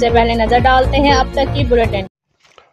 سب سے پہلے نظر ڈالتے ہیں اب تک کی bulletin.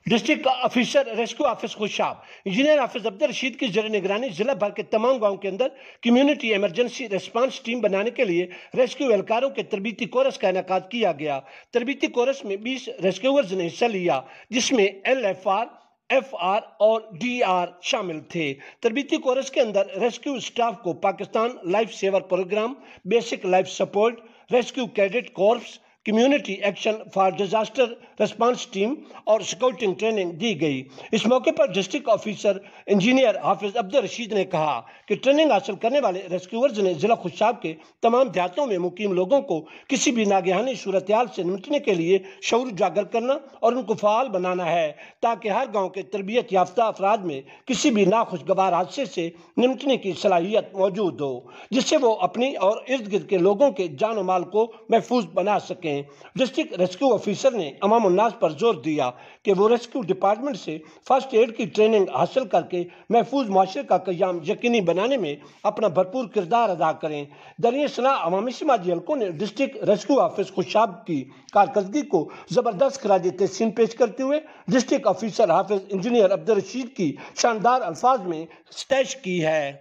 District officer rescue office Khushab engineer حافظ عبدالرشید کی زیر نگرانی ضلع بھر کے تمام گاؤں کے اندر کمیونٹی ایمرجنسی ریسپانس ٹیم بنانے کے لیے ریسکیو اہلکاروں کے تربیتی کورس کا انعقاد کیا گیا۔ تربیتی کورس میں 20 ریسکیورز نے حصہ لیا، جس میں LFR FR اور DR شامل تھے۔ تربیتی کورس کے اندر ریسکیو سٹاف کو Pakistan life saver programme, basic life support, rescue cadet corps, community action for disaster response team اور سکاؤٹنگ ٹریننگ دی گئی۔ اس موقع پر ڈسٹرکٹ آفیسر انجینئر حافظ عبدالرشید نے کہا کہ ٹریننگ حاصل کرنے والے ریسکیورز نے ضلع خوشاب کے تمام دیہاتوں میں مقیم لوگوں کو کسی بھی ناگہانی صورتحال سے نمٹنے کے لیے شعور اجاگر کرنا اور ان کو فعال بنانا ہے، تاکہ ہر گاؤں کے تربیت یافتہ افراد میں کسی بھی ناخوشگوار حادثے سے نمٹنے کی صلاحیت موجود ہو، جس سے وہ اپنی اور ارد گرد کے لوگوں کے جان و مال کو محفوظ بنا سکیں۔ ڈسٹرکٹ ریسکیو آفیسر نے عوام الناس پر زور دیا کہ وہ ریسکیو ڈپارٹمنٹ سے فرسٹ ایڈ کی ٹریننگ حاصل کر کے محفوظ معاشرے کا قیام یقینی بنانے میں اپنا بھرپور کردار ادا کریں۔ دریں صلاح عوامی سماجی حلقوں نے ڈسٹرکٹ ریسکیو آفس خوشاب کی کارکردگی کو زبردست خراج تحسین پیش کرتے ہوئے ڈسٹرکٹ آفیسر حافظ انجینئر عبدالرشید کی شاندار الفاظ میں ستائش کی ہے۔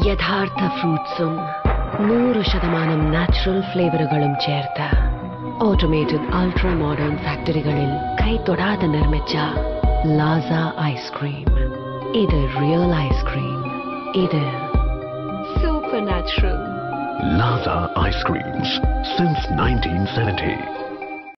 യഥാർത്ഥ ഫ്രൂട്ട്സും 100% നാച്ചുറൽ ഫ്ലേവറുകളും ചേർത്ത് ഓട്ടോമേറ്റഡ് അൾട്രാ മോഡേൺ ഫാക്ടറികളിൽ കൈതൊടാതെ നിർമ്മിച്ച ലാസ ഐസ്ക്രീം. ഇത് റിയൽ ഐസ്ക്രീം. ഇത് super natural. Laza Ice Creams since 1970.